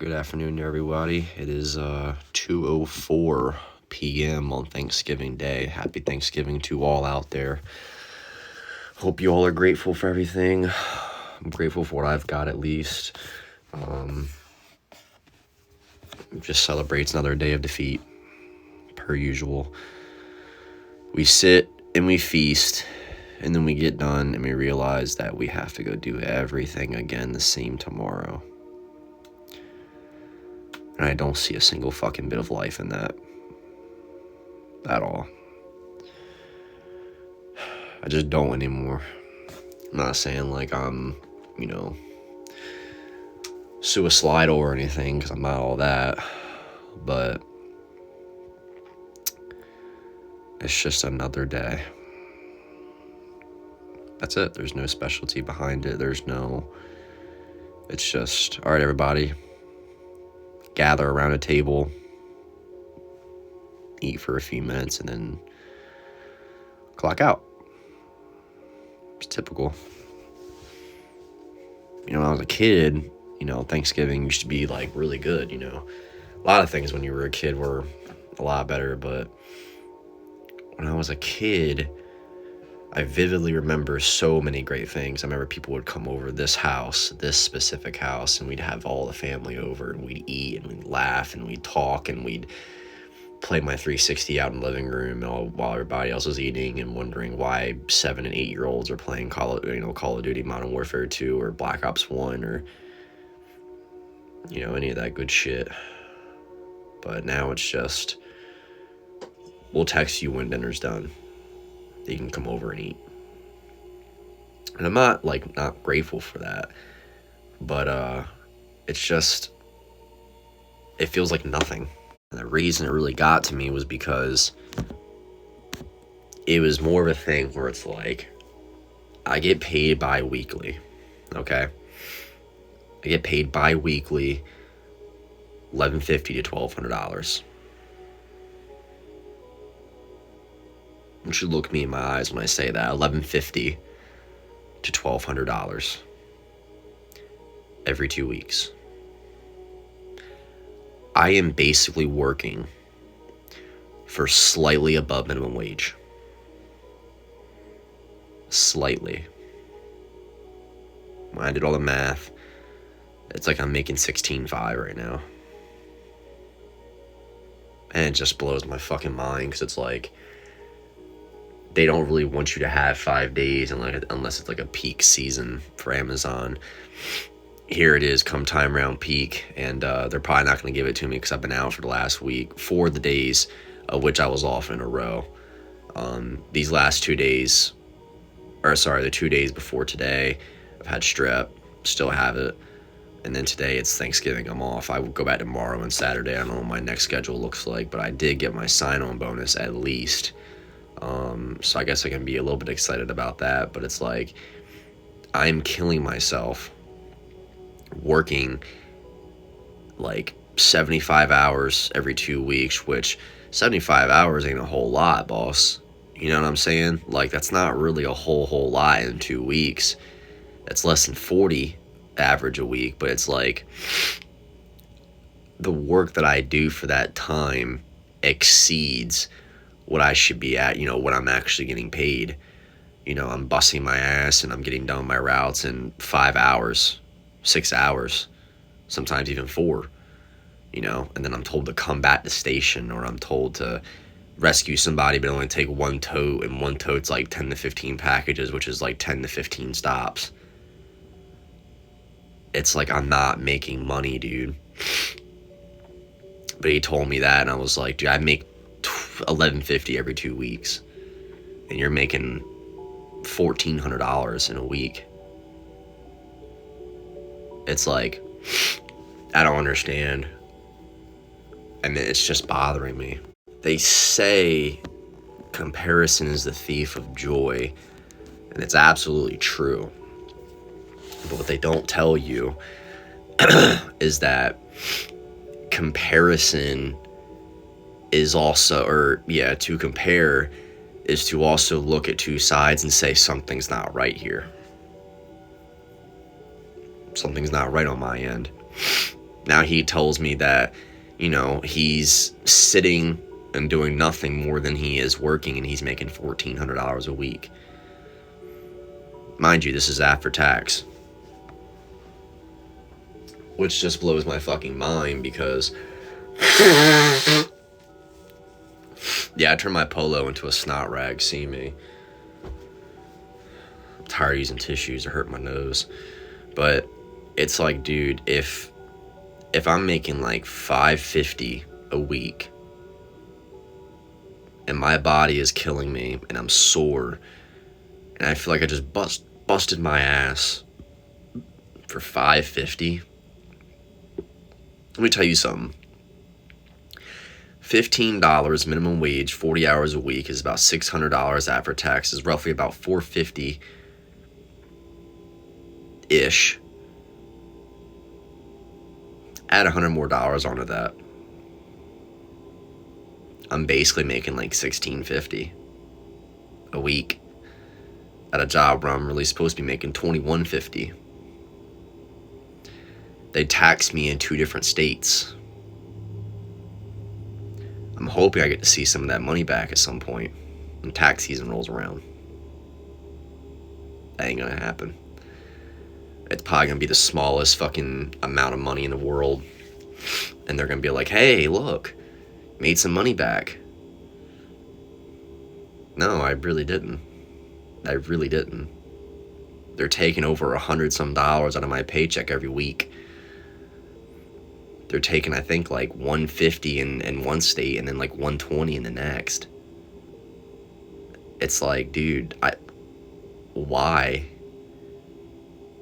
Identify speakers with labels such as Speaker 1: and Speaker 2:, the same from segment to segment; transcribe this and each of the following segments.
Speaker 1: Good afternoon, everybody. It is 2:04 p.m. on Thanksgiving Day. Happy Thanksgiving to all out there. Hope you all are grateful for everything. I'm grateful for what I've got, at least. Just celebrates another day of defeat, per usual. We sit and we feast, and then we get done and we realize that we have to go do everything again the same tomorrow. And I don't see a single fucking bit of life in that. At all. I just don't anymore. I'm not saying like I'm, suicidal or anything, because I'm not all that. But it's just another day. That's it. There's no specialty behind it. It's just, all right, everybody. Gather around a table, eat for a few minutes, and then clock out. It's typical. When I was a kid, Thanksgiving used to be like really good, A lot of things when you were a kid were a lot better, but when I was a kid, I vividly remember so many great things. I remember people would come over this specific house, and we'd have all the family over, and we'd eat, and we'd laugh, and we'd talk, and we'd play my 360 out in the living room while everybody else was eating and wondering why 7 and 8 year olds are playing Call of Duty Modern Warfare 2 or Black Ops 1 or any of that good shit. But now it's just, we'll text you when dinner's done. You can come over and eat. And I'm not grateful for that, but it's just, it feels like nothing. And the reason it really got to me was because it was more of a thing where it's like, I get paid bi-weekly, okay? I get paid bi-weekly, $1,150 to $1,200. You should look me in my eyes when I say that. $1,150 to $1,200 every 2 weeks. I am basically working for slightly above minimum wage. Slightly. When I did all the math, it's like I'm making $16,500 right now. And it just blows my fucking mind, because it's like, they don't really want you to have 5 days unless it's like a peak season for Amazon. Here it is come time around peak, and they're probably not going to give it to me because I've been out for the last week, 4 of the days of which I was off in a row. These last 2 days, the 2 days before today, I've had strep, still have it. And then today it's Thanksgiving, I'm off. I will go back tomorrow and Saturday. I don't know what my next schedule looks like, but I did get my sign-on bonus at least. So I guess I can be a little bit excited about that, but it's like, I'm killing myself working like 75 hours every 2 weeks, which 75 hours ain't a whole lot, boss. You know what I'm saying? Like, that's not really a whole lot in 2 weeks. It's less than 40 average a week, but it's like, the work that I do for that time exceeds what I should be at, what I'm actually getting paid. I'm busting my ass and I'm getting done my routes in 5 hours, 6 hours, sometimes even 4, and then I'm told to come back to station, or I'm told to rescue somebody but only take one tote, and one tote's like 10 to 15 packages, which is like 10 to 15 stops. It's like, I'm not making money, dude. But he told me that, and I was like, dude, I make $1,150 every 2 weeks, and you're making $1,400 in a week. It's like, I don't understand, and it's just bothering me. They say comparison is the thief of joy, and it's absolutely true. But what they don't tell you is that comparison is also, to compare is to also look at 2 sides and say something's not right here. Something's not right on my end. Now he tells me that, he's sitting and doing nothing more than he is working, and he's making $1,400 a week. Mind you, this is after tax. Which just blows my fucking mind because yeah, I turned my polo into a snot rag, see me. I'm tired of using tissues to hurt my nose. But it's like, dude, if I'm making like $550 a week and my body is killing me and I'm sore and I feel like I just busted my ass for $550, let me tell you something. $15 minimum wage, 40 hours a week is about $600 after taxes, roughly about $450-ish. Add $100 more onto that. I'm basically making like $1,650 a week at a job where I'm really supposed to be making $2,150. They tax me in 2 different states. I'm hoping I get to see some of that money back at some point when tax season rolls around. That ain't gonna happen. It's probably gonna be the smallest fucking amount of money in the world. And they're gonna be like, hey, look, made some money back. No, I really didn't. They're taking over $100-some out of my paycheck every week. They're taking, I think, like $150 in one state and then like $120 in the next. It's like, dude, why?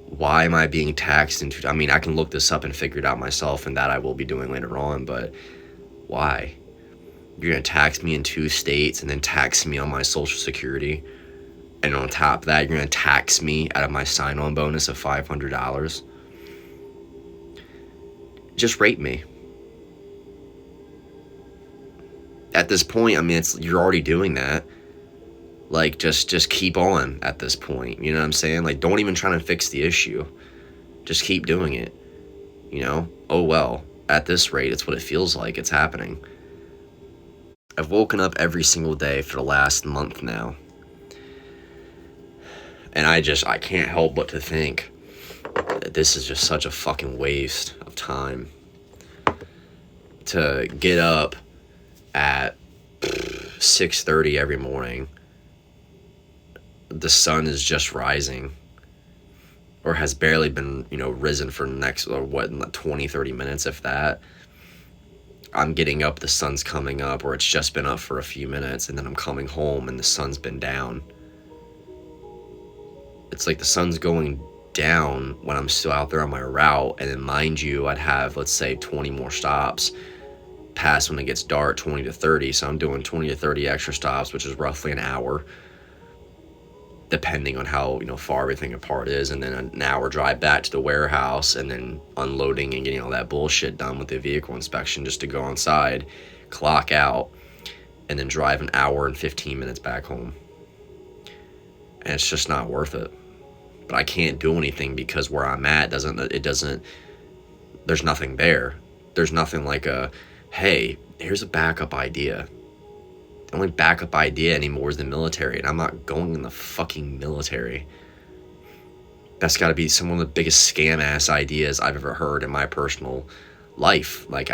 Speaker 1: Why am I being taxed into? I mean, I can look this up and figure it out myself, and that I will be doing later on. But why? You're gonna tax me in 2 states and then tax me on my Social Security, and on top of that, you're gonna tax me out of my sign-on bonus of $500. Just rate me. At this point, I mean, you're already doing that. Like, just keep on at this point. You know what I'm saying? Like, don't even try to fix the issue. Just keep doing it. Oh well. At this rate, it's what it feels like. It's happening. I've woken up every single day for the last month now. And I can't help but to think this is just such a fucking waste of time to get up at 6:30 every morning. The sun is just rising, or has barely been, risen for the next, 20, 30 minutes, if that. I'm getting up, the sun's coming up, or it's just been up for a few minutes, and then I'm coming home and the sun's been down. It's like the sun's going down when I'm still out there on my route, and then mind you, I'd have, let's say, 20 more stops past when it gets dark, 20 to 30, so I'm doing 20 to 30 extra stops, which is roughly an hour, depending on how far everything apart is, and then an hour drive back to the warehouse, and then unloading and getting all that bullshit done with the vehicle inspection just to go inside, clock out, and then drive an hour and 15 minutes back home. And it's just not worth it. But I can't do anything because where I'm at there's nothing there. There's nothing like hey, here's a backup idea. The only backup idea anymore is the military, and I'm not going in the fucking military. That's got to be some of the biggest scam-ass ideas I've ever heard in my personal life. Like,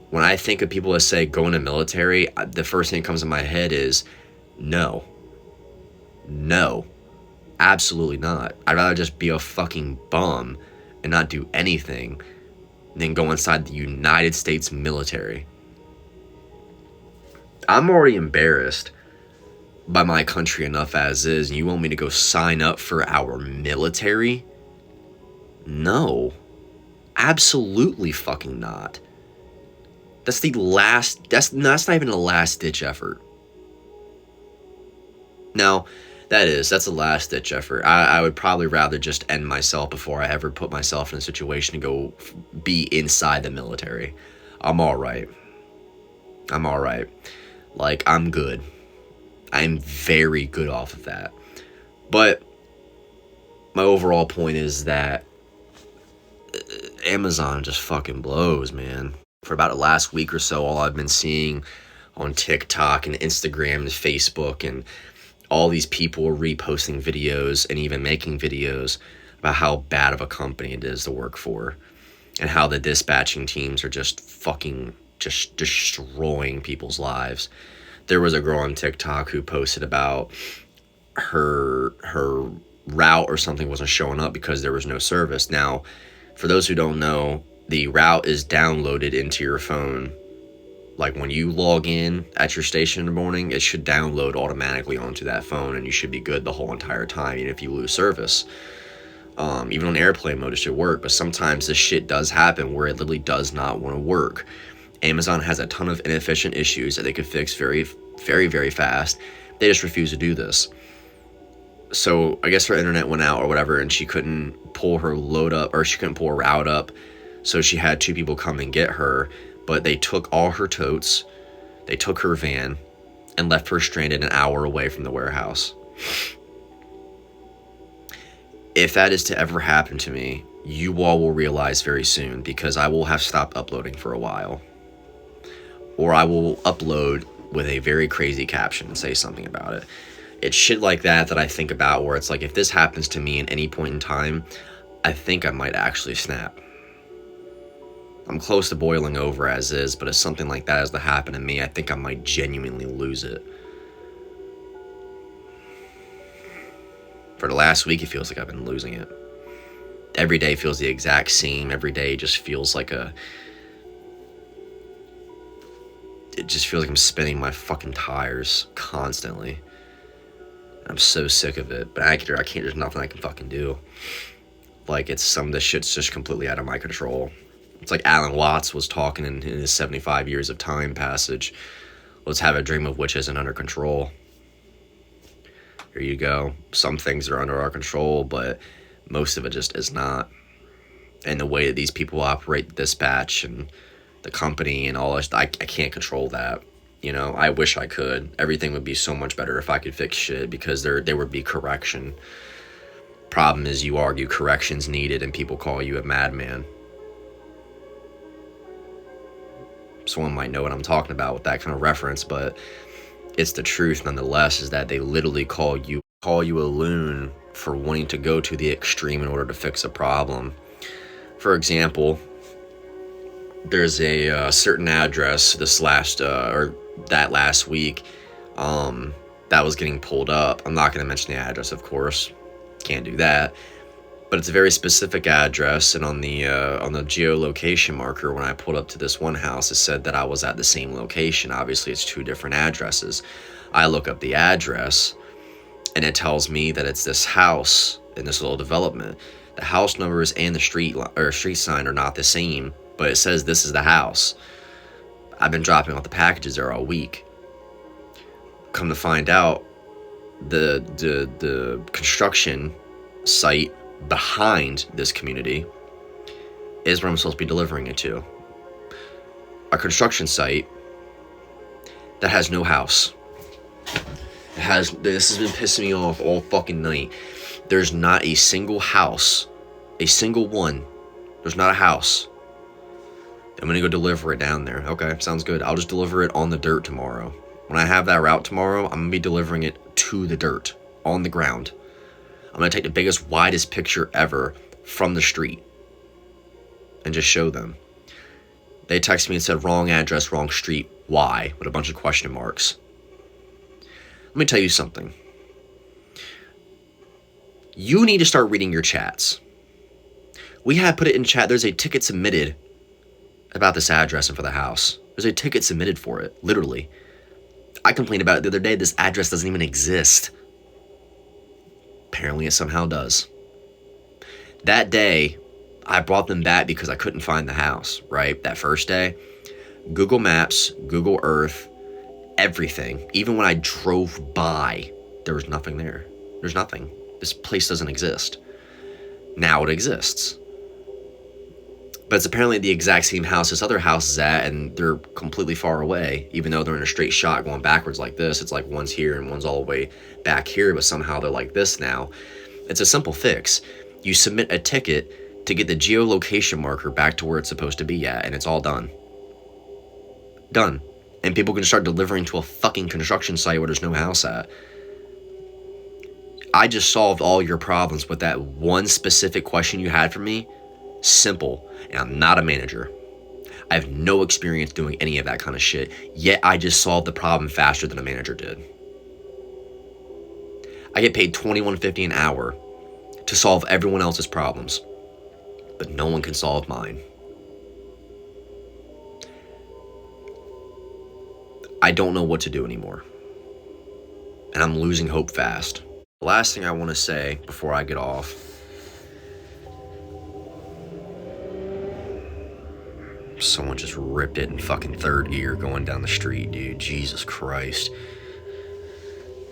Speaker 1: when I think of people that say go in the military, the first thing that comes in my head is no. No. Absolutely not. I'd rather just be a fucking bum and not do anything than go inside the United States military. I'm already embarrassed by my country enough as is, and you want me to go sign up for our military? No. Absolutely fucking not. That's not even a last-ditch effort. No, that's a last-ditch effort. I would probably rather just end myself before I ever put myself in a situation to go be inside the military. I'm alright. Like, I'm good. I'm very good off of that. But my overall point is that Amazon just fucking blows, man. For about the last week or so, all I've been seeing on TikTok and Instagram and Facebook, and all these people are reposting videos and even making videos about how bad of a company it is to work for, and how the dispatching teams are just fucking just destroying people's lives. There was a girl on TikTok who posted about her route or something wasn't showing up because there was no service. Now, for those who don't know, the route is downloaded into your phone. Like when you log in at your station in the morning, it should download automatically onto that phone, and you should be good the whole entire time, even if you lose service. Even on airplane mode, it should work, but sometimes this shit does happen where it literally does not want to work. Amazon has a ton of inefficient issues that they could fix very, very, very fast. They just refuse to do this. So I guess her internet went out or whatever, and she couldn't pull her load up, or she couldn't pull her route up. So she had 2 people come and get her, but they took all her totes, they took her van, and left her stranded an hour away from the warehouse. If that is to ever happen to me, you all will realize very soon, because I will have stopped uploading for a while. Or I will upload with a very crazy caption and say something about it. It's shit like that I think about, where it's like, if this happens to me at any point in time, I think I might actually snap. I'm close to boiling over as is, but if something like that is to happen to me, I think I might genuinely lose it. For the last week, it feels like I've been losing it. Every day feels the exact same. Every day just feels like it just feels like I'm spinning my fucking tires constantly. I'm so sick of it, but I can't, there's nothing I can fucking do. Like, it's some of this shit's just completely out of my control. It's like Alan Watts was talking in his 75 Years of Time passage. Let's have a dream of which isn't under control. Here you go. Some things are under our control, but most of it just is not. And the way that these people operate the dispatch and the company and all this, I can't control that. You know, I wish I could. Everything would be so much better if I could fix shit, because there would be correction. Problem is, you argue correction's needed and people call you a madman. Someone might know what I'm talking about with that kind of reference, but it's the truth nonetheless, is that they literally call you a loon for wanting to go to the extreme in order to fix a problem. For example, there's a certain address that last week that was getting pulled up. I'm not going to mention the address, of course. Can't do that. But it's a very specific address, and on the geolocation marker, when I pulled up to this one house, it said that I was at the same location. Obviously, it's 2 different addresses. I look up the address, and it tells me that it's this house in this little development. The house numbers and the street sign are not the same, but it says this is the house. I've been dropping off the packages there all week. Come to find out, the construction site behind this community is where I'm supposed to be delivering it to. A construction site that has no house. This has been pissing me off all fucking night. There's not a single house. A single one. There's not a house. I'm gonna go deliver it down there. Okay, sounds good. I'll just deliver it on the dirt tomorrow. When I have that route tomorrow, I'm gonna be delivering it to the dirt, on the ground. I'm gonna take the biggest, widest picture ever from the street and just show them. They texted me and said, wrong address, wrong street. Why? With a bunch of question marks. Let me tell you something. You need to start reading your chats. We have put it in chat. There's a ticket submitted about this address and for the house. There's a ticket submitted for it, literally. I complained about it the other day. This address doesn't even exist. Apparently it somehow does. That day, I brought them back because I couldn't find the house, right? That first day, Google Maps, Google Earth, everything. Even when I drove by, there was nothing there. There's nothing. This place doesn't exist. Now it exists. But it's apparently the exact same house this other house is at, and they're completely far away. Even though they're in a straight shot going backwards like this, it's like one's here and one's all the way back here, but somehow they're like this now. It's a simple fix. You submit a ticket to get the geolocation marker back to where it's supposed to be at, and it's all done. Done. And people can start delivering to a fucking construction site where there's no house at. I just solved all your problems with that one specific question you had for me. Simple. And I'm not a manager. I have no experience doing any of that kind of shit, yet I just solved the problem faster than a manager did. I get paid $21.50 an hour to solve everyone else's problems, but no one can solve mine. I don't know what to do anymore, and I'm losing hope fast. The last thing I want to say before I get off, someone just ripped it in fucking third gear going down the street, dude. Jesus Christ.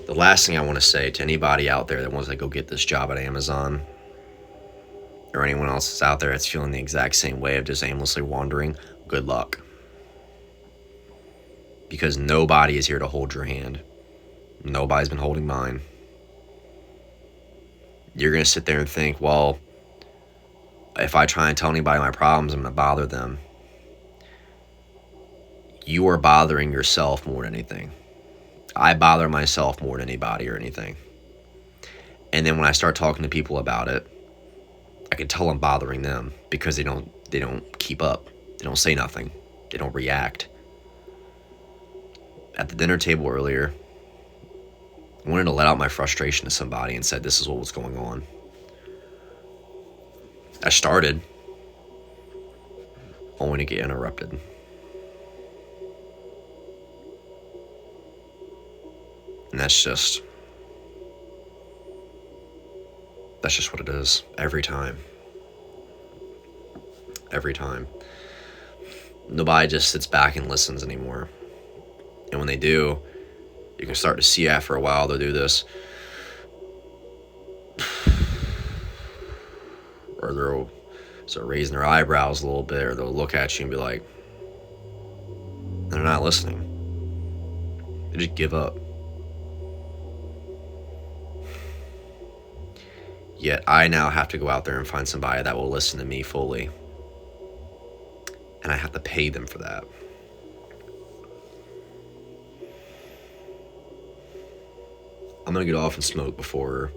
Speaker 1: The last thing I want to say to anybody out there that wants to go get this job at Amazon, or anyone else that's out there that's feeling the exact same way of just aimlessly wandering, good luck. Because nobody is here to hold your hand. Nobody's been holding mine. You're going to sit there and think, well, if I try and tell anybody my problems, I'm going to bother them. You are bothering yourself more than anything. I bother myself more than anybody or anything. And then when I start talking to people about it, I can tell I'm bothering them because they don't keep up. They don't say nothing. They don't react. At the dinner table earlier, I wanted to let out my frustration to somebody and said, this is what was going on. I started, only to get interrupted. And that's just what it is. Every time. Every time. Nobody just sits back and listens anymore. And when they do, you can start to see after a while they'll do this. Or they'll start raising their eyebrows a little bit, or they'll look at you and be like, they're not listening. They just give up. Yet I now have to go out there and find somebody that will listen to me fully. And I have to pay them for that. I'm going to get off and smoke before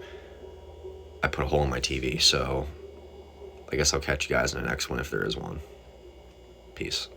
Speaker 1: I put a hole in my TV. So I guess I'll catch you guys in the next one if there is one. Peace.